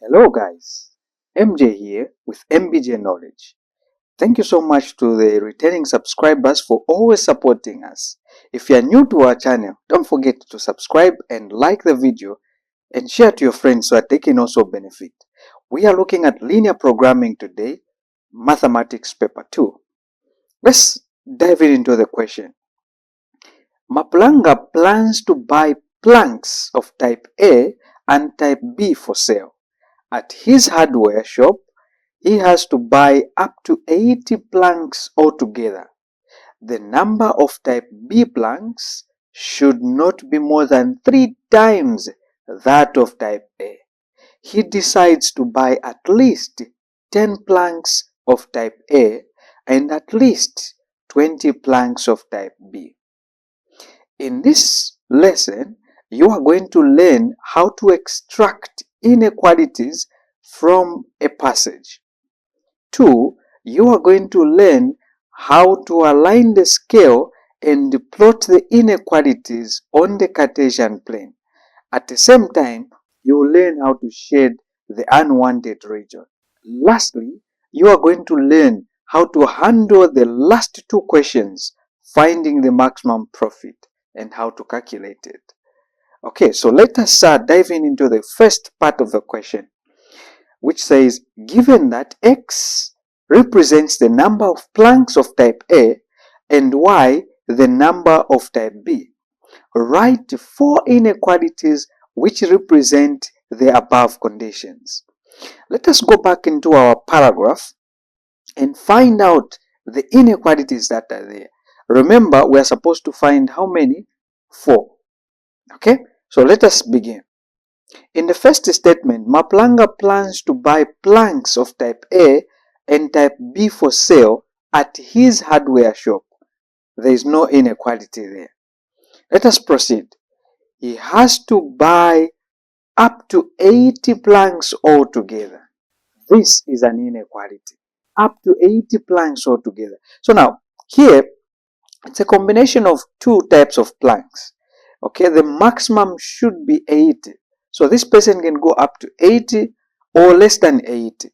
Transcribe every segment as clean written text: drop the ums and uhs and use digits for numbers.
Hello guys, MJ here with MBJ Knowledge. Thank you so much to the returning subscribers for always supporting us. If you are new to our channel, don't forget to subscribe and like the video and share to your friends so that they can also benefit. We are looking at linear programming today, mathematics paper 2. Let's dive into the question. Maplanga plans to buy planks of type A and type B for sale. At his hardware shop, he has to buy up to 80 planks altogether. The number of type B planks should not be more than 3 times that of type A. He decides to buy at least 10 planks of type A and at least 20 planks of type B. In this lesson, you are going to learn how to extract inequalities from a passage. 2. You are going to learn how to align the scale and plot the inequalities on the Cartesian plane. At the same time, you will learn how to shade the unwanted region. Lastly, you are going to learn how to handle the last two questions, finding the maximum profit and how to calculate it. Okay, so let us start diving into the first part of the question, which says, given that x represents the number of planks of type A and y the number of type B, write 4 inequalities which represent the above conditions. Let us go back into our paragraph and find out the inequalities that are there. Remember, we are supposed to find how many? 4. Okay, so let us begin. In the first statement, Maplanga plans to buy planks of type A and type B for sale at his hardware shop. There is no inequality there. Let us proceed. He has to buy up to 80 planks altogether. This is an inequality. Up to 80 planks altogether. So now, here, it's a combination of 2 types of planks. Okay, the maximum should be 80. So this person can go up to 80 or less than 80.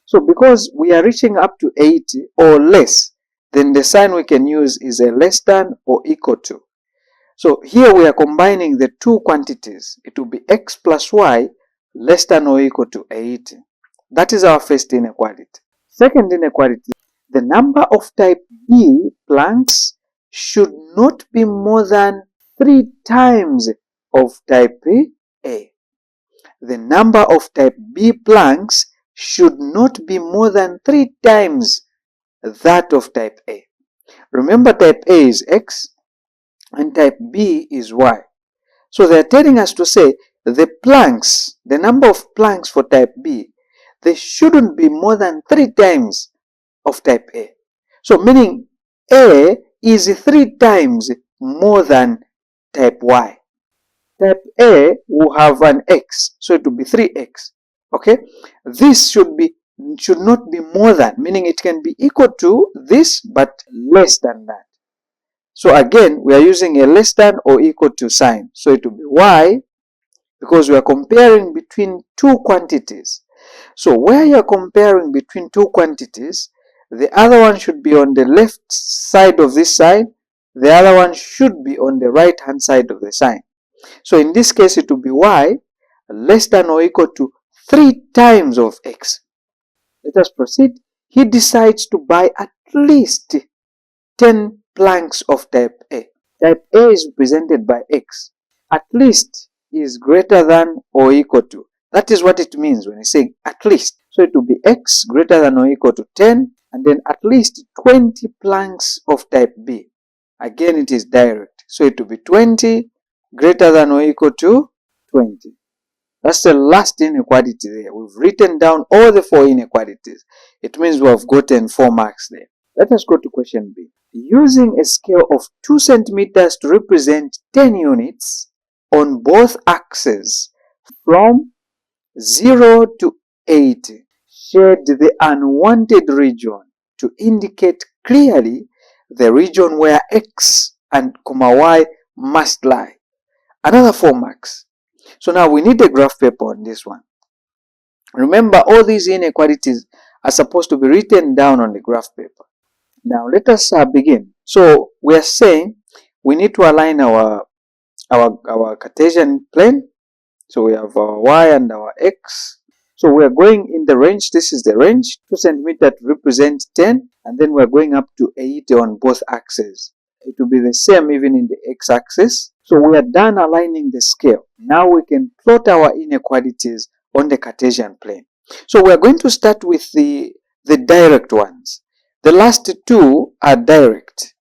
So because we are reaching up to 80 or less, then the sign we can use is a less than or equal to. So here we are combining the two quantities. It will be x plus y less than or equal to 80. That is our first inequality. Second inequality, the number of type B planks should not be more than 3 times of type A. The number of type B planks should not be more than 3 times that of type A. Remember, type A is x and type B is y. So they are telling us to say the planks, the number of planks for type B, they shouldn't be more than 3 times of type A. So meaning A is 3 times more than type Y. Type A will have an x, so it will be 3x. Okay, this should not be more than, meaning it can be equal to this but less than that. So again, we are using a less than or equal to sign. So it will be y, because we are comparing between 2 quantities. So where you are comparing between 2 quantities, the other one should be on the left side of this sign, the other one should be on the right hand side of the sign. So in this case, it will be y less than or equal to 3 times of x. Let us proceed. He decides to buy at least 10 planks of type A. Type A is represented by x. At least is greater than or equal to. That is what it means when I say at least. So it will be x greater than or equal to 10 and then at least 20 planks of type B. Again, it is direct. So it will be 20 greater than or equal to 20. That's the last inequality there. We've written down all the 4 inequalities. It means we have gotten 4 marks there. Let us go to question B. Using a scale of 2 centimeters to represent 10 units on both axes from 0 to 80, shade the unwanted region to indicate clearly the region where x and y must lie. Another 4 marks. So now we need a graph paper on this one. Remember, all these inequalities are supposed to be written down on the graph paper. Now let us begin. So we are saying we need to align our Cartesian plane. So we have our y and our x. So we are going in the range. This is the range, 2 centimeters represents 10, and then we are going up to 80 on both axes. It will be the same even in the x-axis. So we are done aligning the scale. Now we can plot our inequalities on the Cartesian plane. So we are going to start with the direct ones. The last two are direct.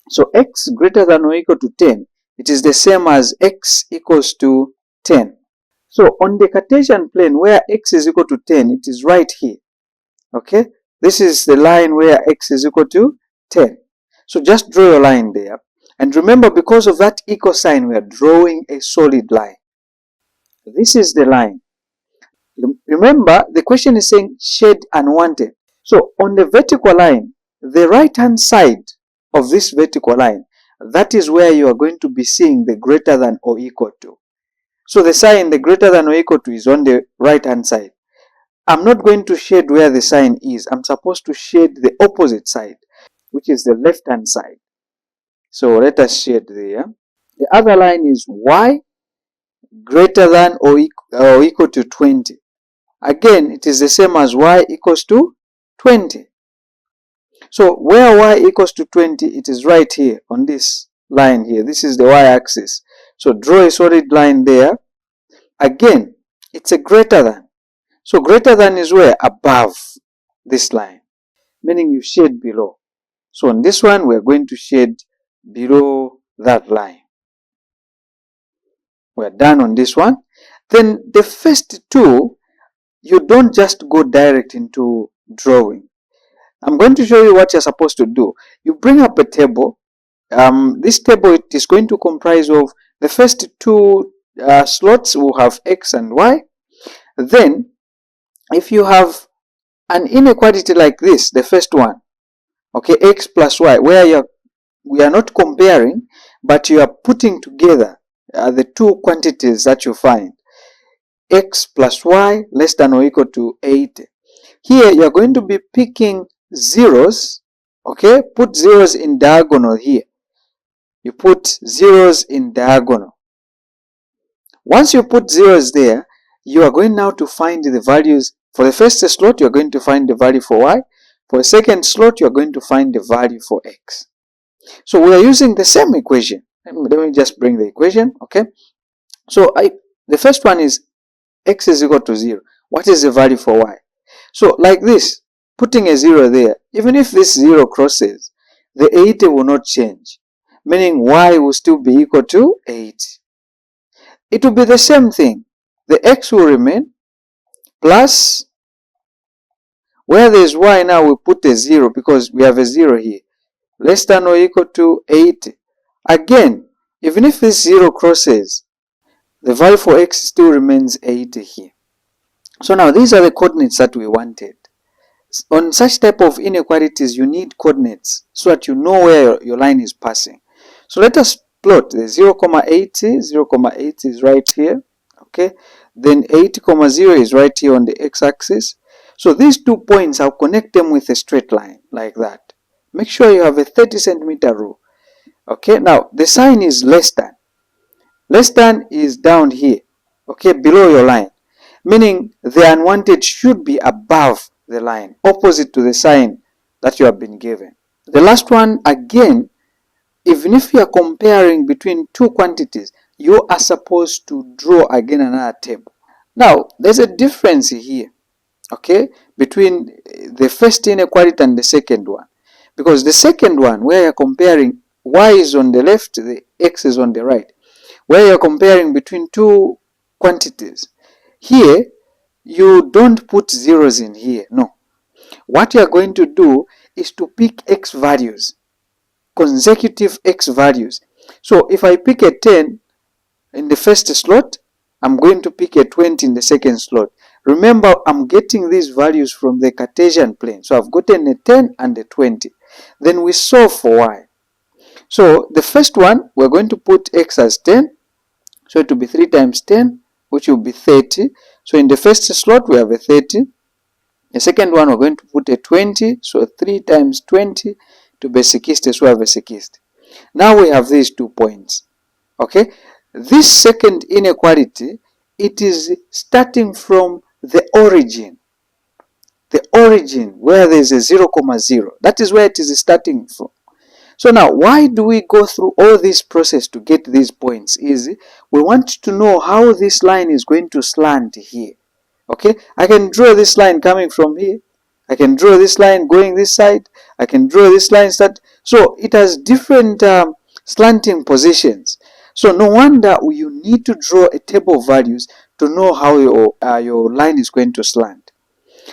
So x greater than or equal to 10, it is the same as x equals to 10. So on the Cartesian plane where x is equal to 10, it is right here. Okay, this is the line where x is equal to 10. So just draw your line there. And remember, because of that equal sign, we are drawing a solid line. This is the line. Remember, the question is saying shade unwanted. So on the vertical line, the right hand side of this vertical line, that is where you are going to be seeing the greater than or equal to. So the sign the greater than or equal to is on the right hand side. I'm not going to shade where the sign is. I'm supposed to shade the opposite side, which is the left hand side. So let us shade there. The other line is y greater than or equal to 20. Again, it is the same as y equals to 20. So where y equals to 20, it is right here on this line here. This is the y-axis. So draw a solid line there. Again, it's a greater than. So greater than is where? Above this line, meaning you shade below. So on this one, we're going to shade below that line. We're done on this one. Then the first two, you don't just go direct into drawing. I'm going to show you what you're supposed to do. You bring up a table. This table, it is going to comprise of the first two slots will have x and y. Then, if you have an inequality like this, the first one, okay, x plus y, where we are not comparing, but you are putting together the two quantities that you find, x plus y less than or equal to 80. Here, you are going to be picking zeros, okay, put zeros in diagonal here. You put zeros in diagonal. Once you put zeros there, you are going now to find the values. For the first slot, you are going to find the value for y. For the second slot, you are going to find the value for x. So we are using the same equation. Let me just bring the equation, okay. So the first one is x is equal to 0. What is the value for y? So like this, putting a 0 there, even if this 0 crosses, the 80 will not change, meaning y will still be equal to 80. It will be the same thing. The x will remain plus, where there is y now we put a 0 because we have a 0 here, less than or equal to 80. Again, even if this 0 crosses, the value for x still remains 80 here. So now these are the coordinates that we wanted. On such type of inequalities, you need coordinates so that you know where your line is passing. So let us plot the 0,80. 0,80 is right here, okay. Then 80,0 is right here on the x-axis. So these 2 points, I'll connect them with a straight line like that. Make sure you have a 30 centimeter rule. Okay, now the sign is less than. Less than is down here, okay, below your line, meaning the unwanted should be above the line, opposite to the sign that you have been given. The last one, again, even if you are comparing between two quantities, you are supposed to draw again another table. Now, there's a difference here, okay, between the first inequality and the second one. Because the second one, where you're comparing y is on the left, the x is on the right, where you're comparing between two quantities, here, you don't put zeros in here, no. What you're going to do is to pick x values, consecutive x values. So if I pick a 10 in the first slot, I'm going to pick a 20 in the second slot. Remember, I'm getting these values from the Cartesian plane. So I've gotten a 10 and a 20. Then we solve for y. So the first one, we're going to put x as 10. So it will be 3 times 10, which will be 30. So in the first slot we have a 30. The second one we're going to put a 20. So 3 times 20 to be 60. So we have a 60. Now we have these 2 points. Okay. This second inequality, it is starting from the origin. The origin where there is a 0, 0. That is where it is starting from. So now, why do we go through all this process to get these points? Is we want to know how this line is going to slant here. Okay, I can draw this line coming from here. I can draw this line going this side. I can draw this line start. So it has different slanting positions. So no wonder you need to draw a table of values to know how your line is going to slant.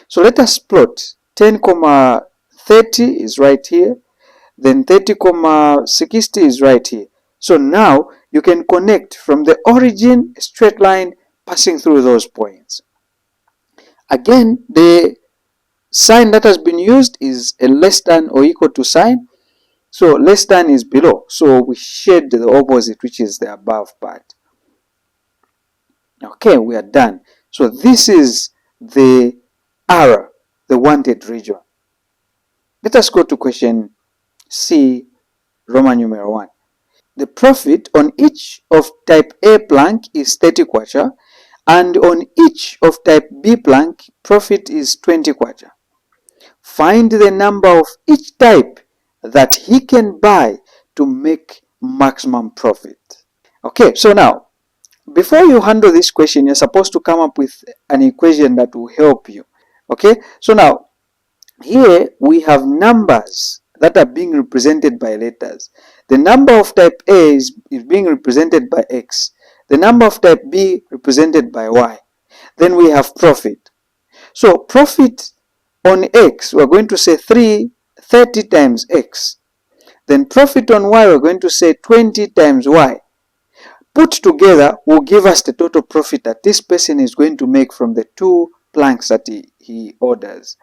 So let us plot 10, 30 is right here. Then 30, 60 is right here. So now you can connect from the origin, a straight line passing through those points. Again, the sign that has been used is a less than or equal to sign. So less than is below. So we shade the opposite, which is the above part. Okay, we are done. So this is the error, the wanted region. Let us go to question C, Roman numeral 1. The profit on each of type A plank is 30 kwacha, and on each of type B plank, profit is 20 kwacha. Find the number of each type that he can buy to make maximum profit. Okay, so now, before you handle this question, you're supposed to come up with an equation that will help you. Okay, so now, here we have numbers that are being represented by letters. The number of type A is being represented by X. The number of type B represented by Y. Then we have profit. So profit on X, we're going to say 30 times X. Then profit on Y, we're going to say 20 times Y. Put together will give us the total profit that this person is going to make from the 2 planks that he orders.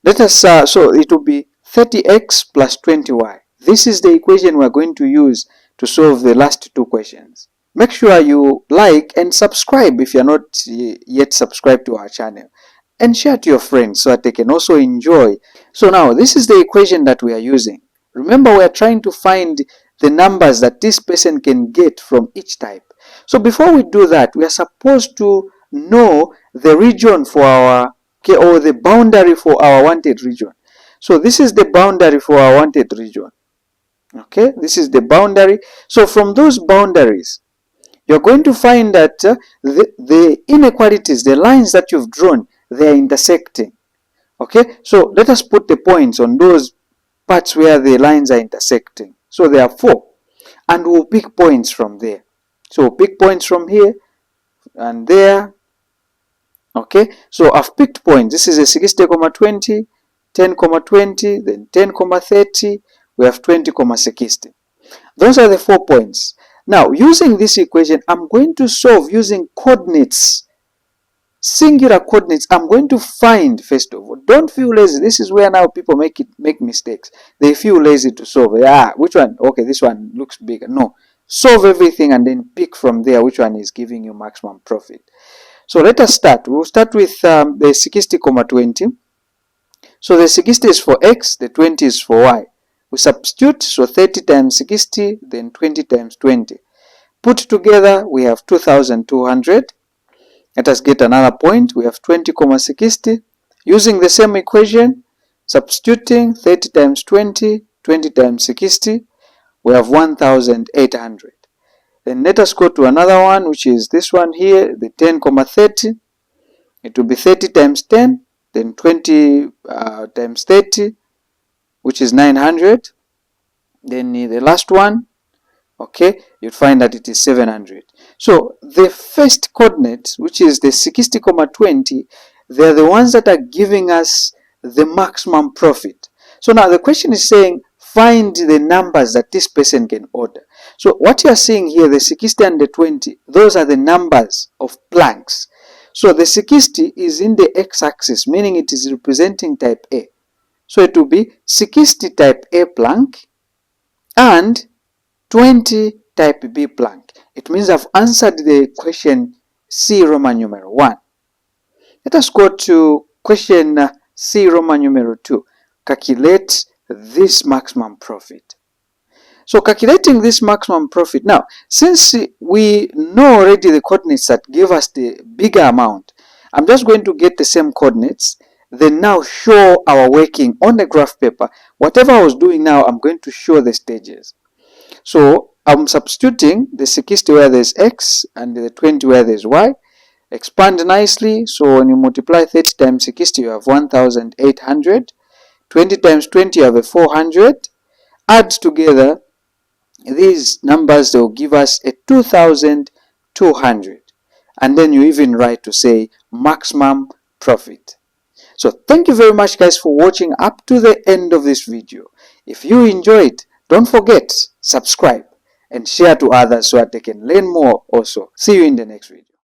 Let us, so it will be 30x plus 20y. This is the equation we're going to use to solve the last 2 questions. Make sure you like and subscribe if you're not yet subscribed to our channel. And share to your friends so that they can also enjoy. So now, this is the equation that we are using. Remember, we are trying to find the numbers that this person can get from each type. So before we do that, we are supposed to know the region for our, okay, or the boundary for our wanted region. So this is the boundary for our wanted region. Okay, this is the boundary. So from those boundaries, you're going to find that the inequalities, the lines that you've drawn, they are intersecting. Okay, so let us put the points on those parts where the lines are intersecting. So there are 4, and we'll pick points from there. So we'll pick points from here and there. Okay, so I've picked points. This is a 60, 20, 10, 20, then 10, 30. We have 20, 60. Those are the 4 points. Now, using this equation, I'm going to solve using coordinates, singular coordinates. I'm going to find, first of all, don't feel lazy. This is where now people make mistakes. They feel lazy to solve. Yeah, which one? Okay, this one looks bigger. No, solve everything and then pick from there which one is giving you maximum profit. So let us start. We'll start with the 60, 20. So the 60 is for X, the 20 is for Y. We substitute, so 30 times 60, then 20 times 20. Put together, we have 2,200. Let us get another point. We have 20, 60. Using the same equation, substituting 30 times 20, 20 times 60, we have 1,800. Then let us go to another one, which is this one here, the 10, 30. It will be 30 times 10, then 20 times 30, which is 900. Then the last one, okay, you'll find that it is 700. So the first coordinate, which is the 60, 20, they're the ones that are giving us the maximum profit. So now the question is saying, find the numbers that this person can order. So what you are seeing here, the 60 and the 20, those are the numbers of planks. So the 60 is in the x-axis, meaning it is representing type A. So it will be 60 type A plank and 20 type B plank. It means I've answered the question C Roman numeral 1. Let us go to question C Roman numeral 2. Calculate this maximum profit. So calculating this maximum profit, now since we know already the coordinates that give us the bigger amount, I'm just going to get the same coordinates, then now show our working on the graph paper. Whatever I was doing now, I'm going to show the stages. So I'm substituting the 60 where there's x and the 20 where there's y. Expand nicely. So when you multiply 30 times 60, you have 1,800. 20 times 20, you have a 400. Add together these numbers, they will give us a 2,200. And then you even write to say maximum profit. So thank you very much guys for watching up to the end of this video. If you enjoyed, don't forget, subscribe and share to others so that they can learn more also. See you in the next video.